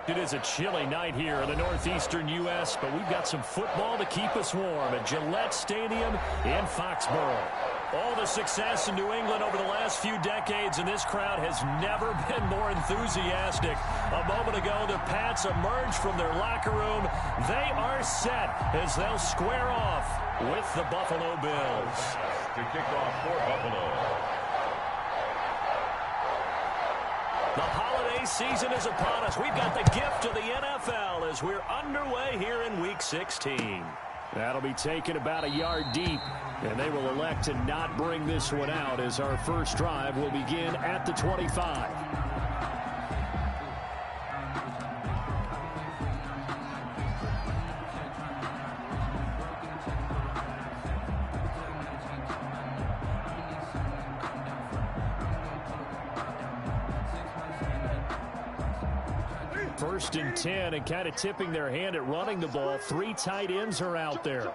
It is a chilly night here in the northeastern U.S., but we've got some football to keep us warm at Gillette Stadium in Foxborough. All the success in New England over the last few decades, and this crowd has never been more enthusiastic. A moment ago, the Pats emerged from their locker room. They are set as they'll square off with the Buffalo Bills. To kick off for Buffalo. The holiday season is upon us. We've got the gift of the NFL as we're underway here in Week 16. That'll be taken about a yard deep, and they will elect to not bring this one out as our first drive will begin at the 25. First and 10, and kind of tipping their hand at running the ball. 3 tight ends are out there.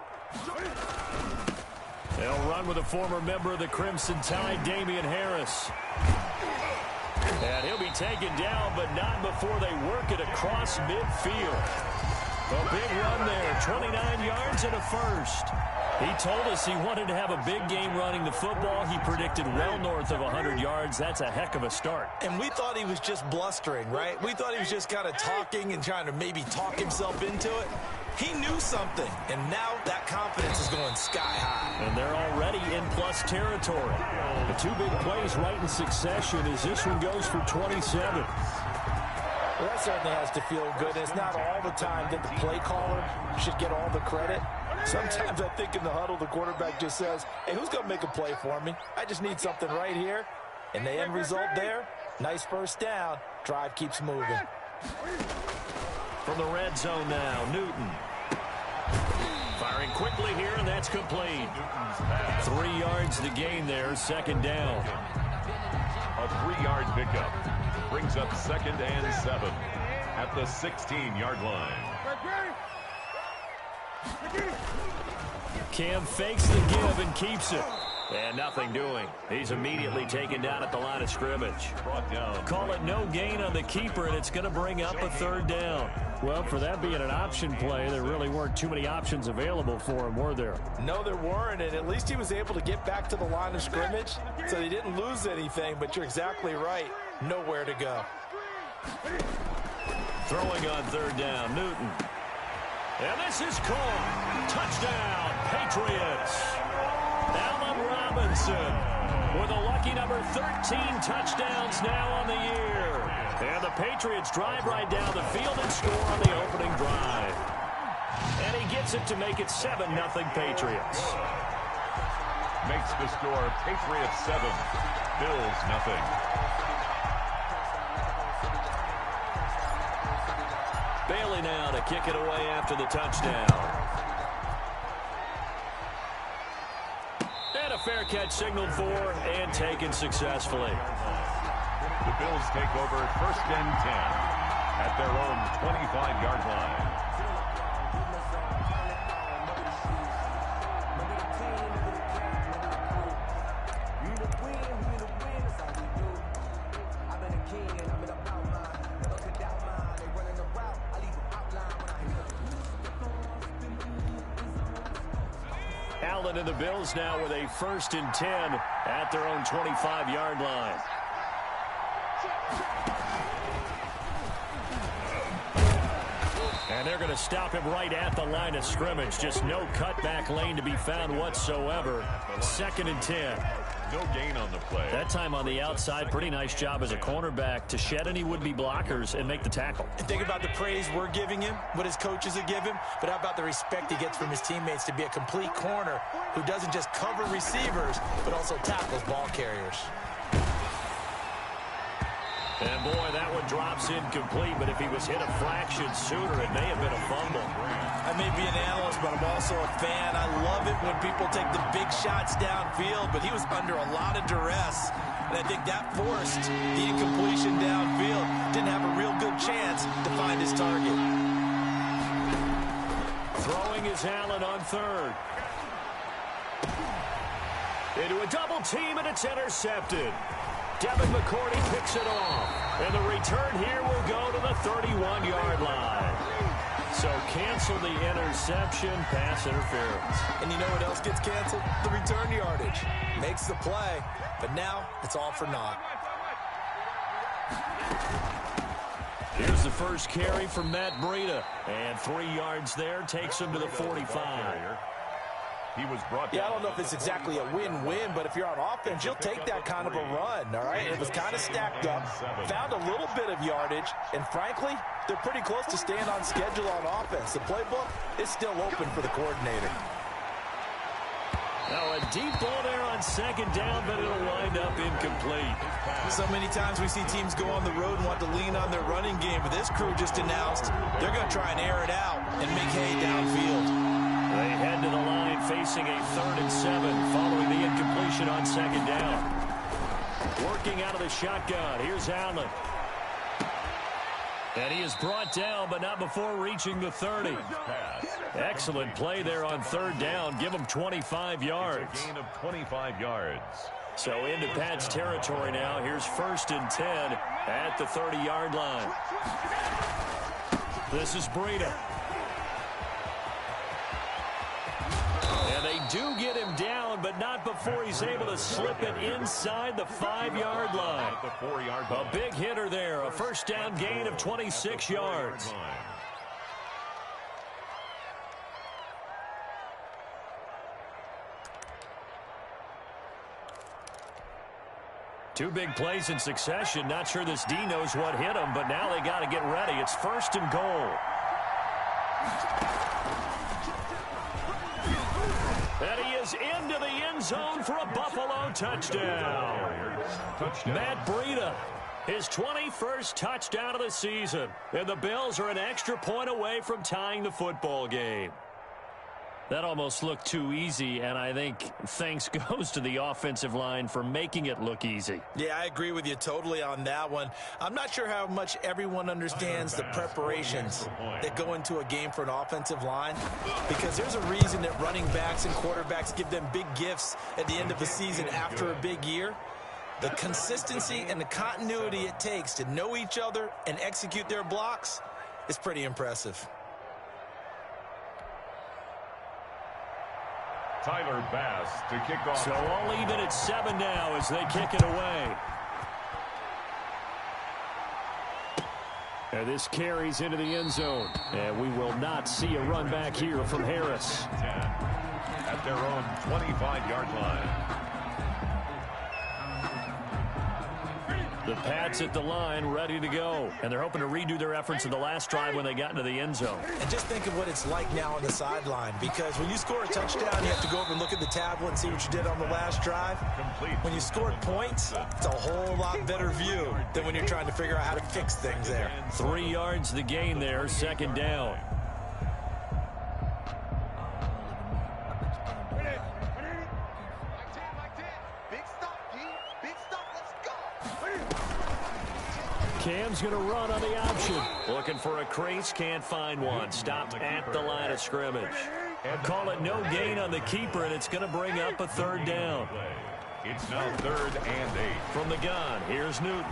They'll run with a former member of the Crimson Tide, Damian Harris. And he'll be taken down, but not before they work it across midfield. A big run there, 29 yards and a first. He told us he wanted to have a big game running the football. He predicted well north of 100 yards. That's a heck of a start. And we thought he was just blustering, right? We thought he was just kind of talking and trying to maybe talk himself into it. He knew something, and now that confidence is going sky high. And they're already in plus territory. The 2 big plays right in succession as this one goes for 27. Well, that certainly has to feel good. It's not all the time that the play caller should get all the credit. Sometimes I think in the huddle, the quarterback just says, hey, who's going to make a play for me? I just need something right here. And the end result there, nice first down. Drive keeps moving. From the red zone now, Newton. Firing quickly here, and that's complete. 3 yards to gain there, second down. A 3-yard pickup brings up 2nd and 7 at the 16-yard line. Cam fakes the give and keeps it. And nothing doing. He's immediately taken down at the line of scrimmage. Call it no gain on the keeper, and it's going to bring up a 3rd down. Well, for that being an option play, there really weren't too many options available for him, were there? No, there weren't, and at least he was able to get back to the line of scrimmage, so he didn't lose anything, but you're exactly right. Nowhere to go. Throwing on 3rd down, Newton. And this is caught. Touchdown, Patriots. Allen Robinson with a lucky number 13 touchdowns now on the year. And the Patriots drive right down the field and score on the opening drive. And he gets it to make it 7-0 Patriots. Makes the score Patriots 7, Bills nothing. Bailey now to kick it away after the touchdown. And a fair catch signaled for and taken successfully. The Bills take over 1st and 10 at their own 25-yard line. Allen and the Bills now with a 1st and 10 at their own 25-yard line. And they're going to stop him right at the line of scrimmage. Just no cutback lane to be found whatsoever. 2nd and 10. No gain on the play. That time on the outside, pretty nice job as a cornerback to shed any would-be blockers and make the tackle. And think about the praise we're giving him, what his coaches have given him, but how about the respect he gets from his teammates to be a complete corner who doesn't just cover receivers, but also tackles ball carriers. And boy, that one drops incomplete, but if he was hit a fraction sooner, it may have been a fumble. I may be an analyst, but I'm also a fan. I love it when people take the big shots downfield, but he was under a lot of duress. And I think that forced the incompletion downfield. Didn't have a real good chance to find his target. Throwing is Allen on 3rd. Into a double team, and it's intercepted. Devin McCourty picks it off. And the return here will go to the 31-yard line. So cancel the interception, pass interference. And you know what else gets canceled? The return yardage. Makes the play, but now it's all for naught. Here's the first carry from Matt Breida. And 3 yards there takes him to the 45. He was brought I don't know if it's exactly a win-win, but if you're on offense, you'll take that kind of a run, all right? It was kind of stacked up, found a little bit of yardage, and frankly, they're pretty close to staying on schedule on offense. The playbook is still open for the coordinator. Now a deep ball there on second down, but it'll wind up incomplete. So many times we see teams go on the road and want to lean on their running game, but this crew just announced they're going to try and air it out and make hay downfield. They head to the line facing a 3rd and 7 following the incompletion on second down. Working out of the shotgun. Here's Allen. And he is brought down, but not before reaching the 30. Excellent play there on 3rd down. Give him 25 yards. A gain of 25 yards. So into Pat's territory now. Here's 1st and 10 at the 30-yard line. This is Breida. And they do get him down, but not before he's able to slip it inside the 5-yard line. A big hitter there, a 1st down gain of 26 yards. Two big plays in succession. Not sure this D knows what hit him, but now they got to get ready. It's 1st and goal. And he is into the end zone for a Buffalo touchdown. Matt Breida, his 21st touchdown of the season. And the Bills are an extra point away from tying the football game. That almost looked too easy, and I think thanks goes to the offensive line for making it look easy. Yeah, I agree with you totally on that one. I'm not sure how much everyone understands the preparations that go into a game for an offensive line, because there's a reason that running backs and quarterbacks give them big gifts at the end of the season after a big year. The consistency and the continuity it takes to know each other and execute their blocks is pretty impressive. Tyler Bass to kick off. So all even at 7 now as they kick it away. And this carries into the end zone. And we will not see a run back here from Harris. 10 at their own 25-yard line. The Pats at the line, ready to go. And they're hoping to redo their efforts in the last drive when they got into the end zone. And just think of what it's like now on the sideline, because when you score a touchdown, you have to go over and look at the tablet and see what you did on the last drive. When you scored points, it's a whole lot better view than when you're trying to figure out how to fix things there. 3 yards the gain there, 2nd down. Cam's going to run on the option. Looking for a crease, can't find one. Stopped at the line of scrimmage. Call it no gain on the keeper, and it's going to bring up a 3rd down. It's now 3rd and 8. From the gun, here's Newton.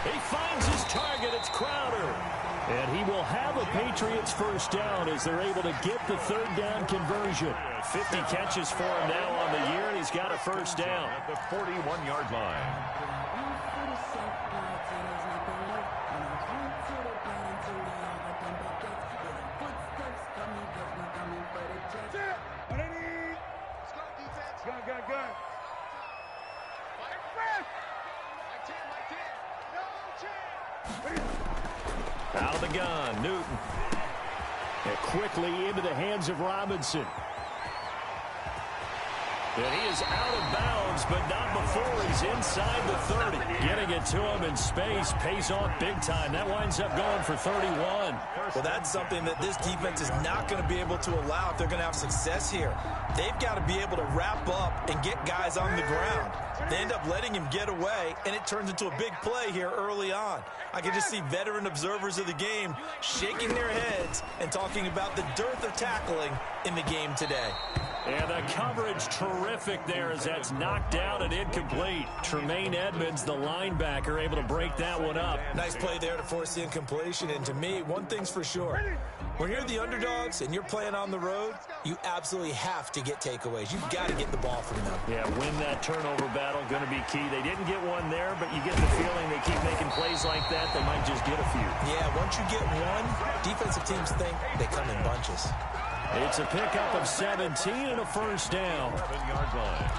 He finds his target. It's Crowder. And he will have a Patriots 1st down as they're able to get the 3rd down conversion. 50 catches for him now on the year, and he's got a 1st down. At the 41-yard line. Out of the gun, Newton. And quickly into the hands of Robinson. And he is out of bounds, but not before he's inside the 30. Getting it to him in space pays off big time. That winds up going for 31. Well, that's something that this defense is not going to be able to allow if they're going to have success here. They've got to be able to wrap up and get guys on the ground. They end up letting him get away, and it turns into a big play here early on. I can just see veteran observers of the game shaking their heads and talking about the dearth of tackling in the game today. And the coverage terrific there as that's knocked down and incomplete. Tremaine Edmonds, the linebacker, able to break that one up. Nice play there to force the incompletion. And to me, one thing's for sure. When you're the underdogs and you're playing on the road, you absolutely have to get takeaways. You've got to get the ball from them. Yeah, win that turnover battle, going to be key. They didn't get one there, but you get the feeling they keep making plays like that, they might just get a few. Yeah, once you get one, defensive teams think they come in bunches. It's a pickup of 17 and a first down. 7-yard line.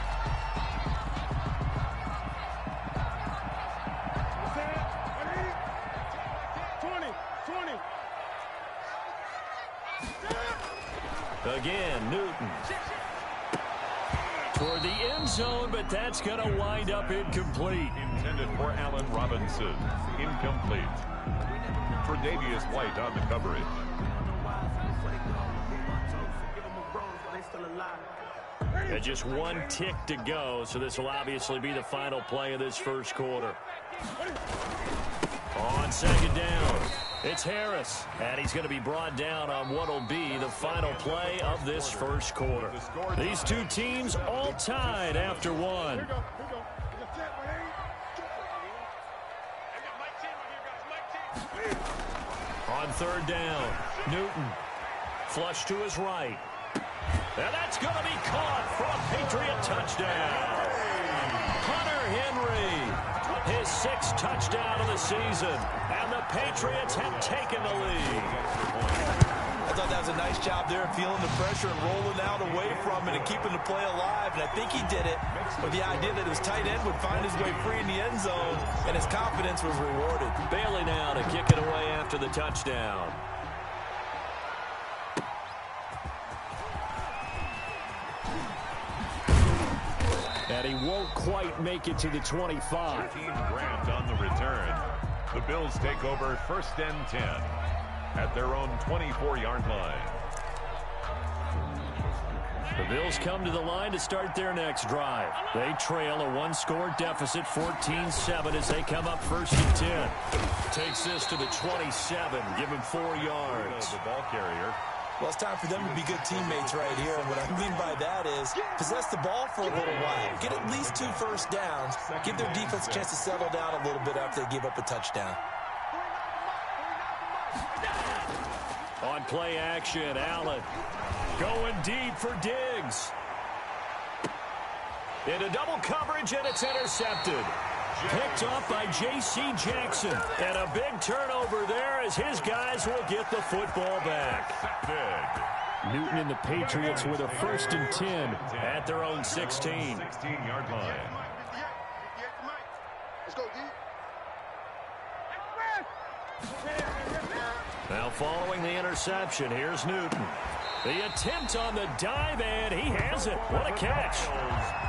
Again, Newton. Toward the end zone, but that's going to wind up incomplete. Intended for Allen Robinson. Incomplete. Tre'Davious White on the coverage. And just one tick to go, so this will obviously be the final play of this first quarter. On second down, it's Harris, and he's going to be brought down on what will be the final play of this first quarter. These two teams all tied after one. On third down, Newton, flush to his right. And that's going to be caught for a Patriot touchdown. Hunter Henry, his 6th touchdown of the season. And the Patriots have taken the lead. I thought that was a nice job there, feeling the pressure and rolling out away from it and keeping the play alive. And I think he did it with the idea that his tight end would find his way free in the end zone, and his confidence was rewarded. Bailey now to kick it away after the touchdown. And he won't quite make it to the 25. Team grabbed on the return. The Bills take over 1st and 10 at their own 24-yard line. The Bills come to the line to start their next drive. They trail a 1-score deficit, 14-7, as they come up 1st and 10. Takes this to the 27, give him 4 yards. The ball carrier. Well, it's time for them to be good teammates right here. And what I mean by that is possess the ball for a little while. Get at least 2 first downs. Give their defense a chance to settle down a little bit after they give up a touchdown. On play action, Allen going deep for Diggs. Into double coverage, and it's intercepted. Picked off by J.C. Jackson. And a big turnover there as his guys will get the football back. Newton and the Patriots with a 1st and 10 at their own 16. 16-yard line. Now following the interception, here's Newton. The attempt on the dive, and he has it. What a catch.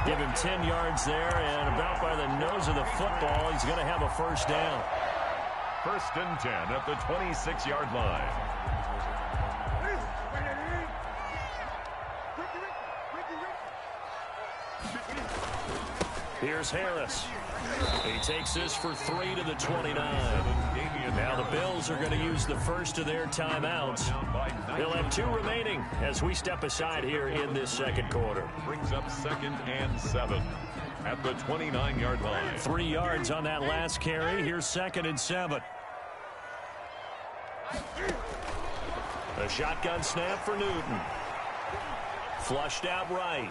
Give him 10 yards there, and about by the nose of the football, he's going to have a first down. 1st and 10 at the 26-yard line. Here's Harris. He takes this for 3 to the 29. Now the Bills are going to use the first of their timeouts. They'll have 2 remaining as we step aside here in this second quarter. Brings up 2nd and 7 at the 29-yard line. 3 yards on that last carry. Here's 2nd and 7. A shotgun snap for Newton. Flushed out right.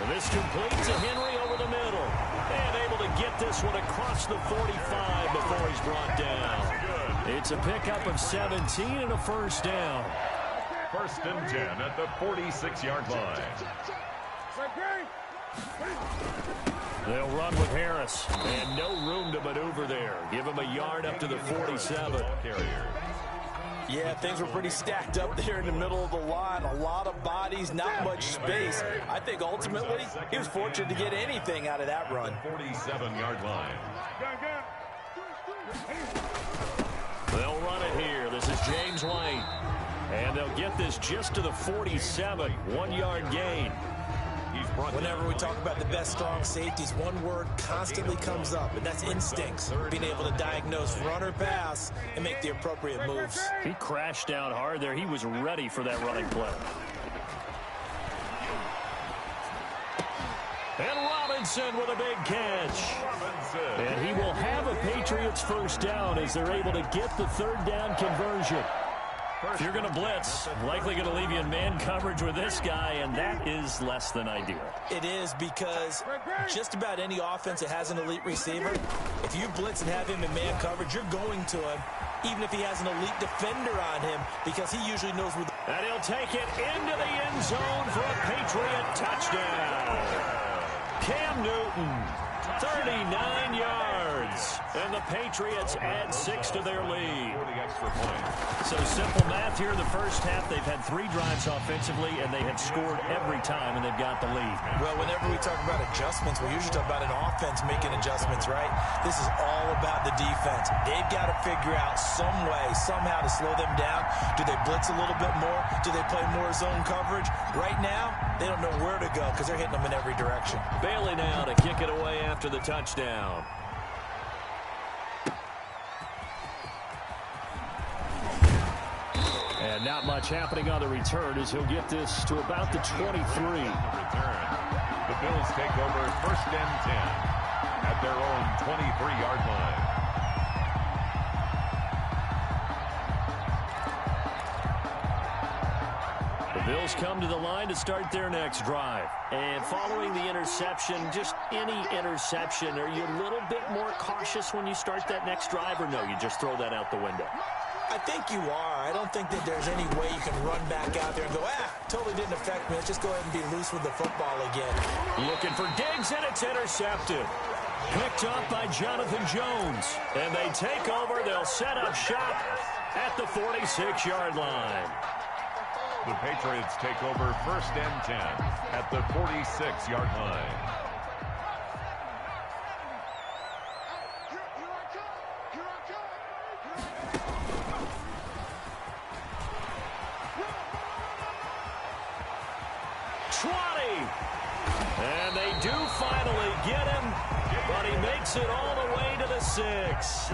And this completes to Henry over the middle. And able to get this one across the 45 before he's brought down. It's a pickup of 17 and a first down. 1st and 10 at the 46-yard line. They'll run with Harris. And no room to maneuver there. Give him a yard up to the 47. Yeah, things were pretty stacked up there in the middle of the line. A lot of bodies, not much space. I think ultimately he was fortunate to get anything out of that run. 47-yard line. They'll run it here. This is James White. And they'll get this just to the 47. 1-yard gain. Whenever we talk about the best strong safeties, one word constantly comes up, and that's instincts. Being able to diagnose run or pass and make the appropriate moves. He crashed down hard there. He was ready for that running play. Robinson with a big catch. And he will have a Patriots first down as they're able to get the third down conversion. If you're going to blitz, likely going to leave you in man coverage with this guy, and that is less than ideal. It is, because just about any offense that has an elite receiver, if you blitz and have him in man coverage, you're going to him, even if he has an elite defender on him, because he usually knows where. And he'll take it into the end zone for a Patriot touchdown. Cam Newton, 39 yards. And the Patriots add 6 to their lead. So simple math here in the first half. They've had 3 drives offensively, and they have scored every time, and they've got the lead. Well, whenever we talk about adjustments, we usually talk about an offense making adjustments, right? This is all about the defense. They've got to figure out some way, somehow to slow them down. Do they blitz a little bit more? Do they play more zone coverage? Right now, they don't know where to go because they're hitting them in every direction. Bailey now to kick it away after the touchdown. And not much happening on the return as he'll get this to about the 23. The Bills take over first and 10 at their own 23-yard line. The Bills come to the line to start their next drive. And following the interception, just any interception, are you a little bit more cautious when you start that next drive, or no, you just throw that out the window? I think you are. I don't think that there's any way you can run back out there and go, totally didn't affect me. Let's just go ahead and be loose with the football again. Looking for Diggs, and it's intercepted. Picked up by Jonathan Jones. And they take over. They'll set up shop at the 46-yard line. The Patriots take over first and 10 at the 46-yard line. And they do finally get him, but he makes it all the way to the 6.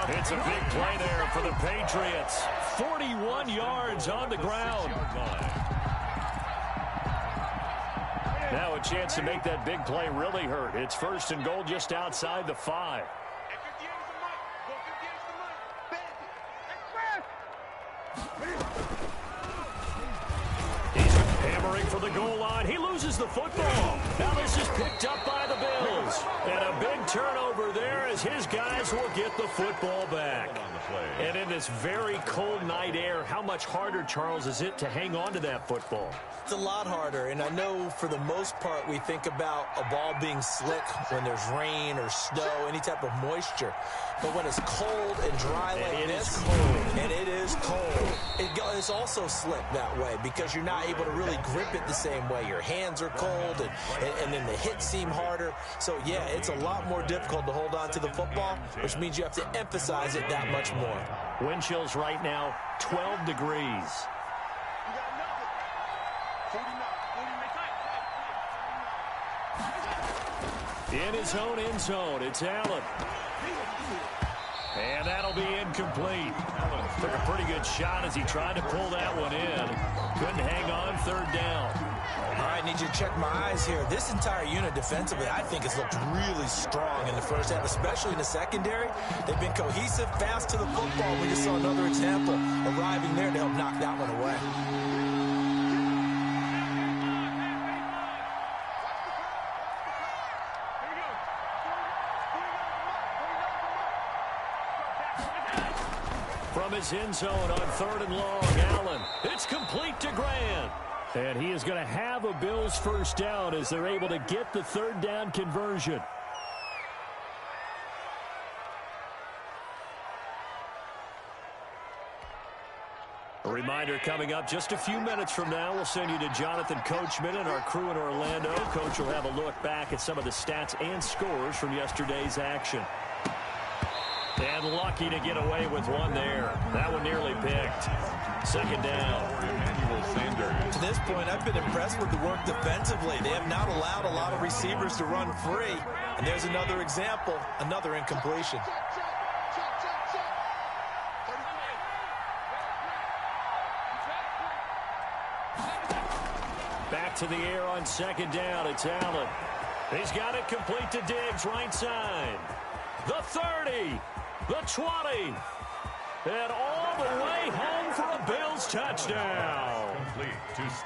It's a big play there for the Patriots. 41 yards on the ground. Now a chance to make that big play really hurt. It's first and goal just outside the 5. For the goal line. He loses the football. Now this is picked up by the Bills. And a big turnover there as his guys will get the football back. And in this very cold night air, how much harder, Charles, is it to hang on to that football? It's a lot harder, and I know for the most part we think about a ball being slick when there's rain or snow, any type of moisture. But when it's cold and dry like this, and it is cold, it's also slick that way because you're not able to really grip it the same way. Your hands are cold, and then the hits seem harder. So, yeah, it's a lot more difficult to hold on to the football, which means you have to emphasize it that much more. Wind chills right now, 12 degrees. In his own end zone, it's Allen. And that'll be incomplete. Took a pretty good shot as he tried to pull that one in. Couldn't hang on, third down. All right, I need you to check my eyes here. This entire unit defensively, I think, has looked really strong in the first half, especially in the secondary. They've been cohesive, fast to the football. We just saw another example arriving there to help knock that one away. From his end zone on third and long, Allen. It's complete to Grant. And he is going to have a Bills first down as they're able to get the third down conversion. A reminder coming up just a few minutes from now, we'll send you to Jonathan Coachman and our crew in Orlando. Coach will have a look back at some of the stats and scores from yesterday's action. And lucky to get away with one there. That one nearly picked. Second down. To this point, I've been impressed with the work defensively. They have not allowed a lot of receivers to run free. And there's another example, another incompletion. Back to the air on second down. It's Allen. He's got it complete to Diggs, right side. The 30, the 20, and all the way home for a Bills touchdown.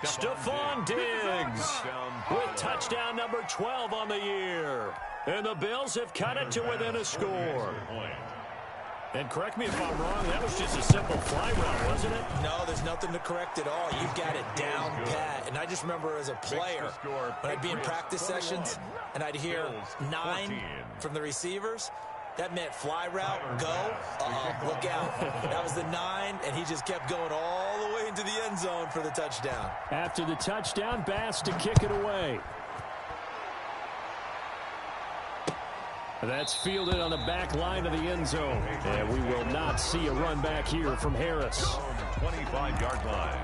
Stephon Diggs with touchdown number 12 on the year. And the Bills have cut it to within a score. And correct me if I'm wrong, that was just a simple fly route, wasn't it? No, there's nothing to correct at all. You've got it down pat. And I just remember as a player, when I'd be in practice sessions and I'd hear 9 from the receivers, that meant fly route, go, look out. That was the 9, and he just kept going all the way into the end zone for the touchdown. After the touchdown, Bass to kick it away. That's fielded on the back line of the end zone. And we will not see a run back here from Harris. 25-yard line.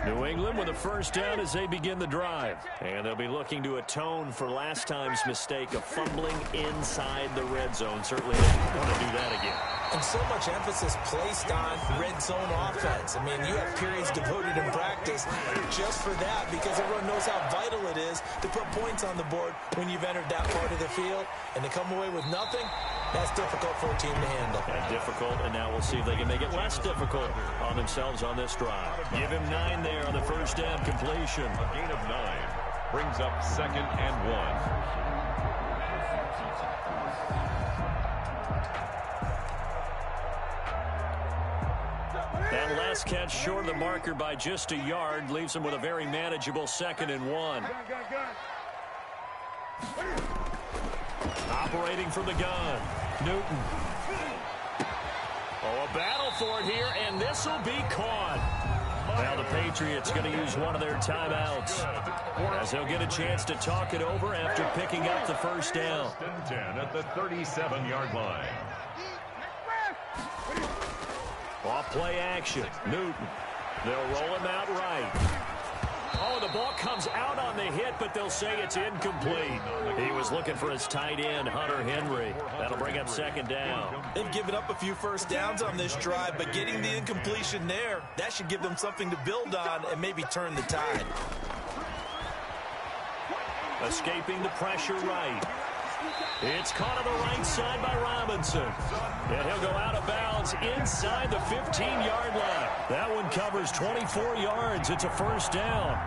New England with a first down as they begin the drive. And they'll be looking to atone for last time's mistake of fumbling inside the red zone. Certainly they want to do that again. And so much emphasis placed on red zone offense. I mean, you have periods devoted in practice just for that because everyone knows how vital it is to put points on the board when you've entered that part of the field. And to come away with nothing, that's difficult for a team to handle. And difficult, and now we'll see if they can make it less difficult on themselves on this drive. Give him 9 there on the first down completion. A gain of 9 brings up 2nd and 1. That last catch short of the marker by just a yard leaves him with a very manageable 2nd and 1. Operating from the gun, Newton. Oh, a battle for it here, and this will be caught. Now the Patriots going to use one of their timeouts as they'll get a chance to talk it over after picking up the first down. 10 at the 37-yard line. Off play action, Newton. They'll roll him out right. Oh, the ball comes out on the hit, but they'll say it's incomplete. He was looking for his tight end, Hunter Henry. That'll bring up 2nd down. They've given up a few first downs on this drive, but getting the incompletion there, that should give them something to build on and maybe turn the tide. Escaping the pressure right. It's caught on the right side by Robinson. And he'll go out of bounds inside the 15-yard line. That one covers 24 yards. It's a first down.